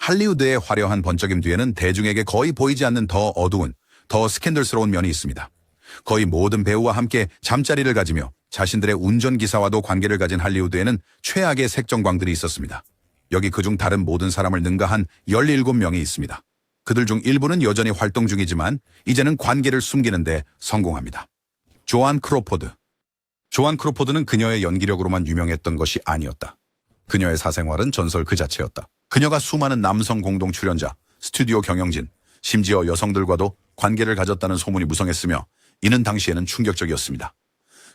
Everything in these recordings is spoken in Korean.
할리우드의 화려한 번쩍임 뒤에는 대중에게 거의 보이지 않는 더 어두운, 더 스캔들스러운 면이 있습니다. 거의 모든 배우와 함께 잠자리를 가지며 자신들의 운전기사와도 관계를 가진 할리우드에는 최악의 색정광들이 있었습니다. 여기 그중 다른 모든 사람을 능가한 17명이 있습니다. 그들 중 일부는 여전히 활동 중이지만 이제는 관계를 숨기는 데 성공합니다. 조안 크로포드. 조안 크로포드는 그녀의 연기력으로만 유명했던 것이 아니었다. 그녀의 사생활은 전설 그 자체였다. 그녀가 수많은 남성 공동 출연자, 스튜디오 경영진, 심지어 여성들과도 관계를 가졌다는 소문이 무성했으며 이는 당시에는 충격적이었습니다.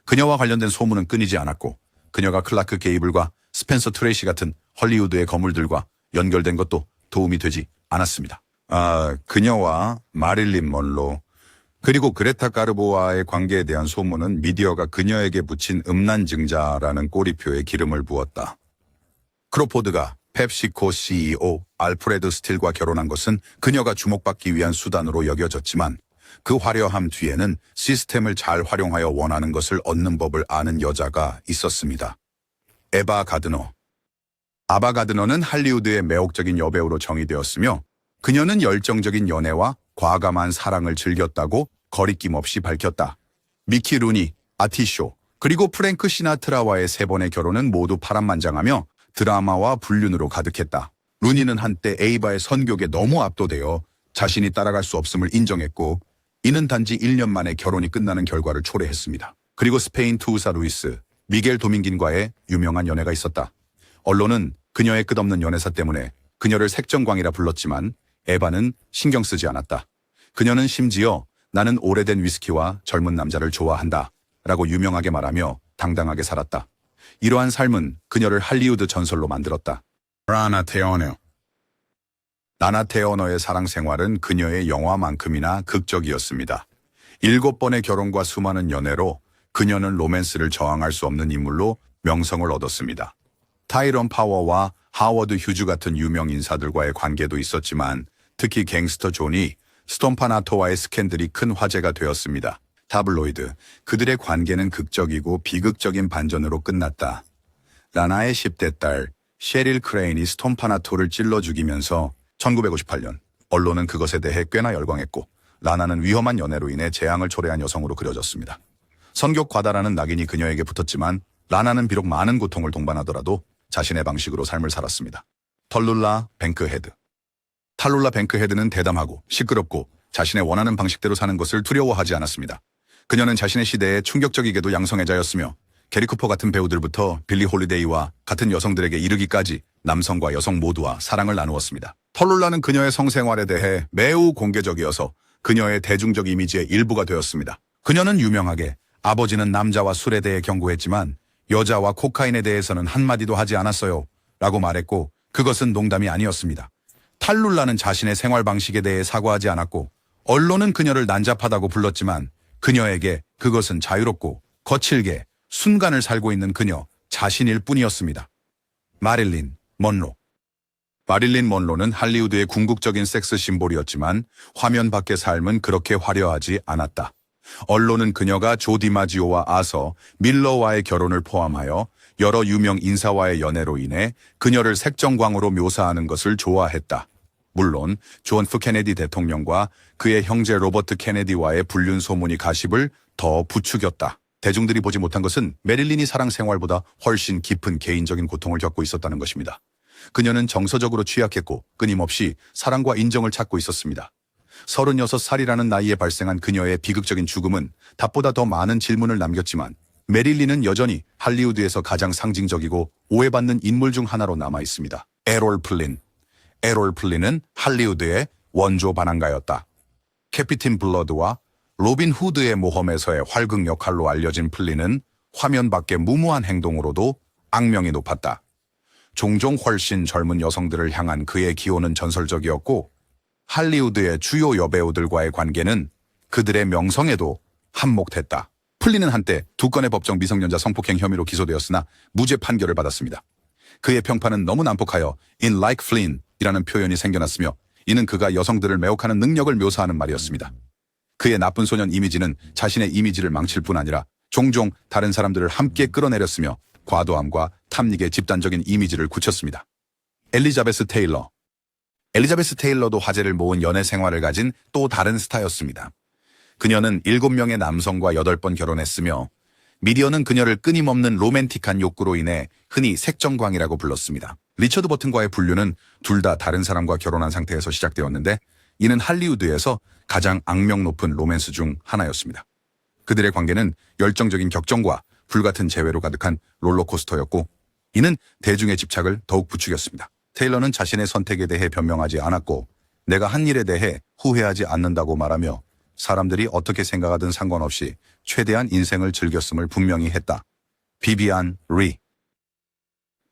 그녀와 관련된 소문은 끊이지 않았고 그녀가 클라크 게이블과 스펜서 트레이시 같은 헐리우드의 거물들과 연결된 것도 도움이 되지 않았습니다. 그녀와 마릴린 먼로 그리고 그레타 가르보와의 관계에 대한 소문은 미디어가 그녀에게 붙인 음란 증자라는 꼬리표에 기름을 부었다. 크로포드가 펩시코 CEO 알프레드 스틸과 결혼한 것은 그녀가 주목받기 위한 수단으로 여겨졌지만 그 화려함 뒤에는 시스템을 잘 활용하여 원하는 것을 얻는 법을 아는 여자가 있었습니다. 에바 가드너. 아바 가드너는 할리우드의 매혹적인 여배우로 정의되었으며 그녀는 열정적인 연애와 과감한 사랑을 즐겼다고 거리낌 없이 밝혔다. 미키 루니, 아티쇼, 그리고 프랭크 시나트라와의 3번의 결혼은 모두 파란만장하며 드라마와 불륜으로 가득했다. 루니는 한때 에이바의 선교에 너무 압도되어 자신이 따라갈 수 없음을 인정했고 이는 단지 1년 만에 결혼이 끝나는 결과를 초래했습니다. 그리고 스페인 투우사 루이스, 미겔 도밍긴과의 유명한 연애가 있었다. 언론은 그녀의 끝없는 연애사 때문에 그녀를 색정광이라 불렀지만 에바는 신경 쓰지 않았다. 그녀는 심지어 나는 오래된 위스키와 젊은 남자를 좋아한다 라고 유명하게 말하며 당당하게 살았다. 이러한 삶은 그녀를 할리우드 전설로 만들었다. 라나 테어너. 라나 테어너의 사랑 생활은 그녀의 영화만큼이나 극적이었습니다. 7번의 결혼과 수많은 연애로 그녀는 로맨스를 저항할 수 없는 인물로 명성을 얻었습니다. 타이런 파워와 하워드 휴즈 같은 유명 인사들과의 관계도 있었지만 특히 갱스터 존이 스톰파나토와의 스캔들이 큰 화제가 되었습니다. 타블로이드, 그들의 관계는 극적이고 비극적인 반전으로 끝났다. 라나의 10대 딸 셰릴 크레인이 스톰파나토를 찔러 죽이면서 1958년 언론은 그것에 대해 꽤나 열광했고 라나는 위험한 연애로 인해 재앙을 초래한 여성으로 그려졌습니다. 성격 과다라는 낙인이 그녀에게 붙었지만 라나는 비록 많은 고통을 동반하더라도 자신의 방식으로 삶을 살았습니다. 털룰라 뱅크헤드. 탈룰라 뱅크헤드는 대담하고 시끄럽고 자신의 원하는 방식대로 사는 것을 두려워하지 않았습니다. 그녀는 자신의 시대에 충격적이게도 양성애자였으며 게리 쿠퍼 같은 배우들부터 빌리 홀리데이와 같은 여성들에게 이르기까지 남성과 여성 모두와 사랑을 나누었습니다. 털룰라는 그녀의 성생활에 대해 매우 공개적이어서 그녀의 대중적 이미지의 일부가 되었습니다. 그녀는 유명하게 아버지는 남자와 술에 대해 경고했지만 여자와 코카인에 대해서는 한마디도 하지 않았어요 라고 말했고 그것은 농담이 아니었습니다. 탈룰라는 자신의 생활 방식에 대해 사과하지 않았고 언론은 그녀를 난잡하다고 불렀지만 그녀에게 그것은 자유롭고 거칠게 순간을 살고 있는 그녀 자신일 뿐이었습니다. 마릴린 먼로. 마릴린 먼로는 할리우드의 궁극적인 섹스 심볼이었지만 화면 밖의 삶은 그렇게 화려하지 않았다. 언론은 그녀가 조 디마지오와 아서 밀러와의 결혼을 포함하여 여러 유명 인사와의 연애로 인해 그녀를 색정광으로 묘사하는 것을 좋아했다. 물론 존 F 케네디 대통령과 그의 형제 로버트 케네디와의 불륜 소문이 가십을 더 부추겼다. 대중들이 보지 못한 것은 메릴린이 사랑 생활보다 훨씬 깊은 개인적인 고통을 겪고 있었다는 것입니다. 그녀는 정서적으로 취약했고 끊임없이 사랑과 인정을 찾고 있었습니다. 36살이라는 나이에 발생한 그녀의 비극적인 죽음은 답보다 더 많은 질문을 남겼지만 메릴린은 여전히 할리우드에서 가장 상징적이고 오해받는 인물 중 하나로 남아 있습니다. 에롤 플린. 에롤 플린은 할리우드의 원조 반항가였다. 캐피틴 블러드와 로빈 후드의 모험에서의 활극 역할로 알려진 플린은 화면 밖의 무모한 행동으로도 악명이 높았다. 종종 훨씬 젊은 여성들을 향한 그의 기호는 전설적이었고 할리우드의 주요 여배우들과의 관계는 그들의 명성에도 한몫했다. 플린은 한때 2건의 법정 미성년자 성폭행 혐의로 기소되었으나 무죄 판결을 받았습니다. 그의 평판은 너무 난폭하여 in like Flynn 이라는 표현이 생겨났으며 이는 그가 여성들을 매혹하는 능력을 묘사하는 말이었습니다. 그의 나쁜 소년 이미지는 자신의 이미지를 망칠 뿐 아니라 종종 다른 사람들을 함께 끌어내렸으며 과도함과 탐닉의 집단적인 이미지를 굳혔습니다. 엘리자베스 테일러. 엘리자베스 테일러도 화제를 모은 연애 생활을 가진 또 다른 스타였습니다. 그녀는 7명의 남성과 8번 결혼했으며 미디어는 그녀를 끊임없는 로맨틱한 욕구로 인해 흔히 색정광이라고 불렀습니다. 리처드 버튼과의 분류는 둘 다 다른 사람과 결혼한 상태에서 시작되었는데 이는 할리우드에서 가장 악명 높은 로맨스 중 하나였습니다. 그들의 관계는 열정적인 격정과 불같은 재회로 가득한 롤러코스터였고 이는 대중의 집착을 더욱 부추겼습니다. 테일러는 자신의 선택에 대해 변명하지 않았고 내가 한 일에 대해 후회하지 않는다고 말하며 사람들이 어떻게 생각하든 상관없이 최대한 인생을 즐겼음을 분명히 했다. 비비안 리.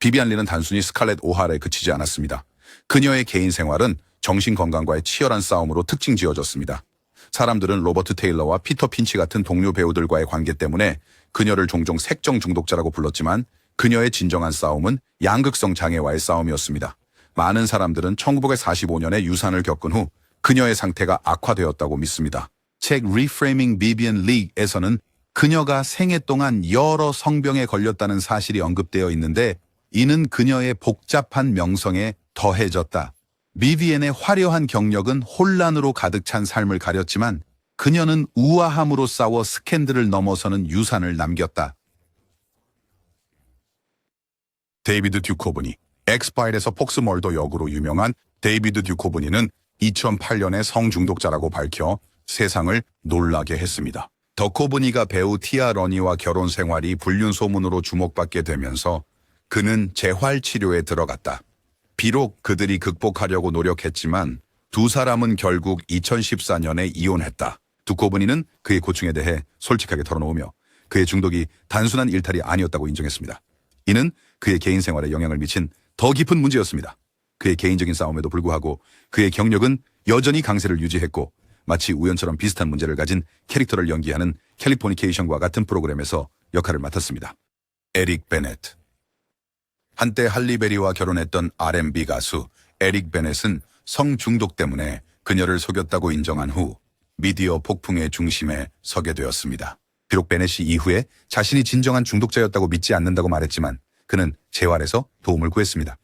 비비안 리는 단순히 스칼렛 오하라에 그치지 않았습니다. 그녀의 개인 생활은 정신건강과의 치열한 싸움으로 특징 지어졌습니다. 사람들은 로버트 테일러와 피터 핀치 같은 동료 배우들과의 관계 때문에 그녀를 종종 색정 중독자라고 불렀지만 그녀의 진정한 싸움은 양극성 장애와의 싸움이었습니다. 많은 사람들은 1945년에 유산을 겪은 후 그녀의 상태가 악화되었다고 믿습니다. 책 Reframing Vivian Lee에서는 그녀가 생애 동안 여러 성병에 걸렸다는 사실이 언급되어 있는데 이는 그녀의 복잡한 명성에 더해졌다. 비비안의 화려한 경력은 혼란으로 가득 찬 삶을 가렸지만 그녀는 우아함으로 싸워 스캔들을 넘어서는 유산을 남겼다. 데이비드 듀코브니, 엑스파일에서 폭스 멀더 역으로 유명한 데이비드 듀코브니는 2008년에 성중독자라고 밝혀 세상을 놀라게 했습니다. 더코브니가 배우 티아 러니와 결혼 생활이 불륜 소문으로 주목받게 되면서 그는 재활 치료에 들어갔다. 비록 그들이 극복하려고 노력했지만 두 사람은 결국 2014년에 이혼했다. 두코브니는 그의 고충에 대해 솔직하게 털어놓으며 그의 중독이 단순한 일탈이 아니었다고 인정했습니다. 이는 그의 개인 생활에 영향을 미친 더 깊은 문제였습니다. 그의 개인적인 싸움에도 불구하고 그의 경력은 여전히 강세를 유지했고 마치 우연처럼 비슷한 문제를 가진 캐릭터를 연기하는 캘리포니케이션과 같은 프로그램에서 역할을 맡았습니다. 에릭 베넷. 한때 할리베리와 결혼했던 R&B 가수 에릭 베넷은 성중독 때문에 그녀를 속였다고 인정한 후 미디어 폭풍의 중심에 서게 되었습니다. 비록 베넷이 이후에 자신이 진정한 중독자였다고 믿지 않는다고 말했지만 그는 재활에서 도움을 구했습니다.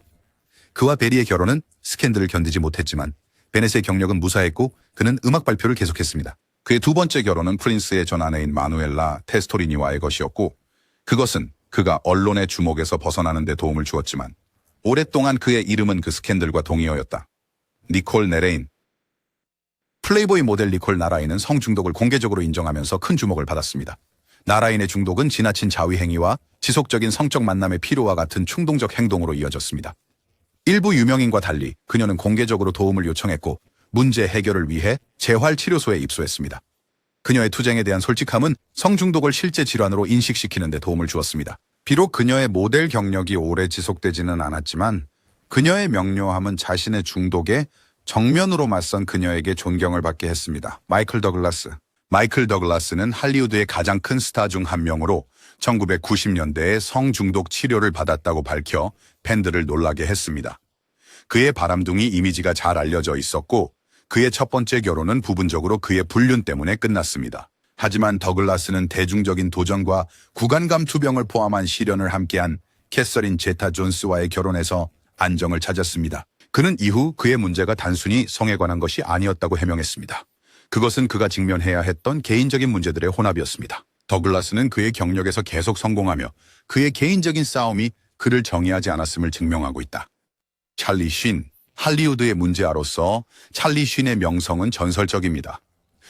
그와 베리의 결혼은 스캔들을 견디지 못했지만 베넷의 경력은 무사했고 그는 음악 발표를 계속했습니다. 그의 두 번째 결혼은 프린스의 전 아내인 마누엘라 테스토리니와의 것이었고 그것은 그가 언론의 주목에서 벗어나는 데 도움을 주었지만 오랫동안 그의 이름은 그 스캔들과 동의어였다. 니콜 네레인. 플레이보이 모델 니콜 나라인은 성중독을 공개적으로 인정하면서 큰 주목을 받았습니다. 나라인의 중독은 지나친 자위 행위와 지속적인 성적 만남의 필요와 같은 충동적 행동으로 이어졌습니다. 일부 유명인과 달리 그녀는 공개적으로 도움을 요청했고 문제 해결을 위해 재활치료소에 입소했습니다. 그녀의 투쟁에 대한 솔직함은 성중독을 실제 질환으로 인식시키는 데 도움을 주었습니다. 비록 그녀의 모델 경력이 오래 지속되지는 않았지만 그녀의 명료함은 자신의 중독에 정면으로 맞선 그녀에게 존경을 받게 했습니다. 마이클 더글라스. 마이클 더글라스는 할리우드의 가장 큰 스타 중 한 명으로 1990년대에 성중독 치료를 받았다고 밝혀 팬들을 놀라게 했습니다. 그의 바람둥이 이미지가 잘 알려져 있었고 그의 첫 번째 결혼은 부분적으로 그의 불륜 때문에 끝났습니다. 하지만 더글라스는 대중적인 도전과 구간감 투병을 포함한 시련을 함께한 캐서린 제타 존스와의 결혼에서 안정을 찾았습니다. 그는 이후 그의 문제가 단순히 성에 관한 것이 아니었다고 해명했습니다. 그것은 그가 직면해야 했던 개인적인 문제들의 혼합이었습니다. 더글라스는 그의 경력에서 계속 성공하며 그의 개인적인 싸움이 그를 정의하지 않았음을 증명하고 있다. 찰리 쉰. 할리우드의 문제아로서 찰리 쉰의 명성은 전설적입니다.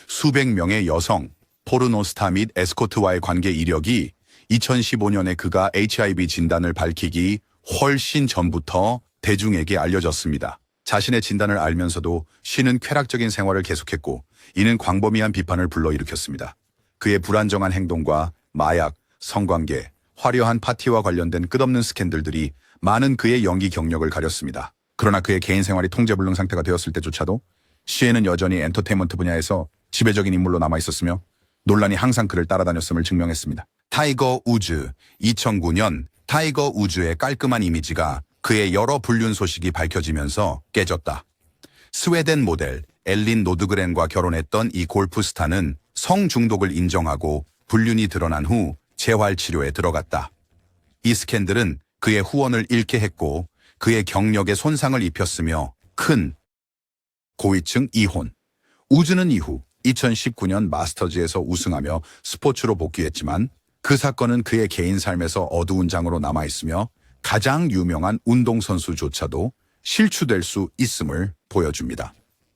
수백 명의 여성, 포르노스타 및 에스코트와의 관계 이력이 2015년에 그가 HIV 진단을 밝히기 훨씬 전부터 대중에게 알려졌습니다. 자신의 진단을 알면서도 쉰은 쾌락적인 생활을 계속했고 이는 광범위한 비판을 불러일으켰습니다. 그의 불안정한 행동과 마약, 성관계, 화려한 파티와 관련된 끝없는 스캔들들이 많은 그의 연기 경력을 가렸습니다. 그러나 그의 개인 생활이 통제불능 상태가 되었을 때조차도 쉰은 여전히 엔터테인먼트 분야에서 지배적인 인물로 남아있었으며 논란이 항상 그를 따라다녔음을 증명했습니다. 타이거 우즈. 2009년 타이거 우즈의 깔끔한 이미지가 그의 여러 불륜 소식이 밝혀지면서 깨졌다. 스웨덴 모델 엘린 노드그렌과 결혼했던 이 골프 스타는 성중독을 인정하고 불륜이 드러난 후 재활치료에 들어갔다. 이 스캔들은 그의 후원을 잃게 했고 그의 경력에 손상을 입혔으며 큰 고위층 이혼. 우즈는 이후 2019년 마스터즈에서 우승하며 스포츠로 복귀했지만 그 사건은 그의 개인 삶에서 어두운 장으로 남아있으며 가장 유명한 운동선수조차도 실추될 수 있음을 보여줍니다.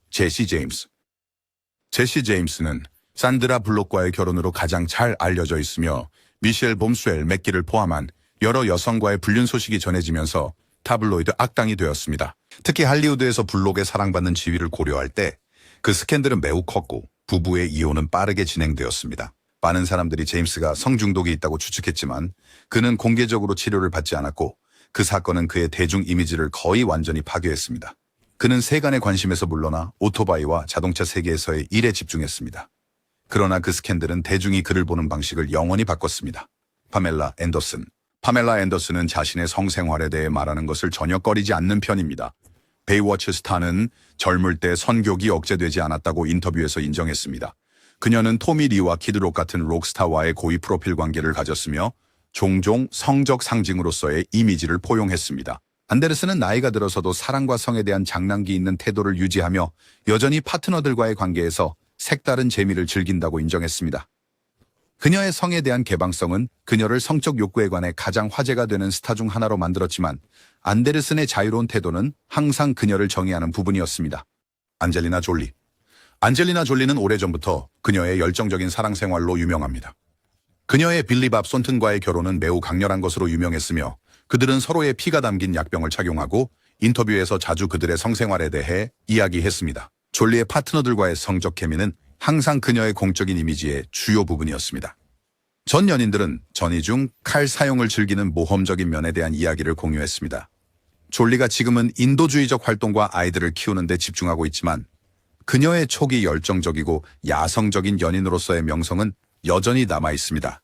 제시 제임스. 제시 제임스는 산드라 블록과의 결혼으로 가장 잘 알려져 있으며 미셸 봄스웰 맥기를 포함한 여러 여성과의 불륜 소식이 전해지면서 타블로이드 악당이 되었습니다. 특히 할리우드에서 블록의 사랑받는 지위를 고려할 때 그 스캔들은 매우 컸고 부부의 이혼은 빠르게 진행되었습니다. 많은 사람들이 제임스가 성중독이 있다고 추측했지만 그는 공개적으로 치료를 받지 않았고 그 사건은 그의 대중 이미지를 거의 완전히 파괴했습니다. 그는 세간의 관심에서 물러나 오토바이와 자동차 세계에서의 일에 집중했습니다. 그러나 그 스캔들은 대중이 그를 보는 방식을 영원히 바꿨습니다. 파멜라 앤더슨. 파멜라 앤더슨은 자신의 성생활에 대해 말하는 것을 전혀 꺼리지 않는 편입니다. 베이워치 스타는 젊을 때 선교기 억제되지 않았다고 인터뷰에서 인정했습니다. 그녀는 토미 리와 키드록 같은 록스타와의 고위 프로필 관계를 가졌으며 종종 성적 상징으로서의 이미지를 포용했습니다. 안데르슨은 나이가 들어서도 사랑과 성에 대한 장난기 있는 태도를 유지하며 여전히 파트너들과의 관계에서 색다른 재미를 즐긴다고 인정했습니다. 그녀의 성에 대한 개방성은 그녀를 성적 욕구에 관해 가장 화제가 되는 스타 중 하나로 만들었지만 안데르슨의 자유로운 태도는 항상 그녀를 정의하는 부분이었습니다. 안젤리나 졸리. 안젤리나 졸리는 오래전부터 그녀의 열정적인 사랑 생활로 유명합니다. 그녀의 빌리 밥 손튼과의 결혼은 매우 강렬한 것으로 유명했으며 그들은 서로의 피가 담긴 약병을 착용하고 인터뷰에서 자주 그들의 성생활에 대해 이야기했습니다. 졸리의 파트너들과의 성적 케미는 항상 그녀의 공적인 이미지의 주요 부분이었습니다. 전 연인들은 전이 중 칼 사용을 즐기는 모험적인 면에 대한 이야기를 공유했습니다. 졸리가 지금은 인도주의적 활동과 아이들을 키우는 데 집중하고 있지만 그녀의 초기 열정적이고 야성적인 연인으로서의 명성은 여전히 남아 있습니다.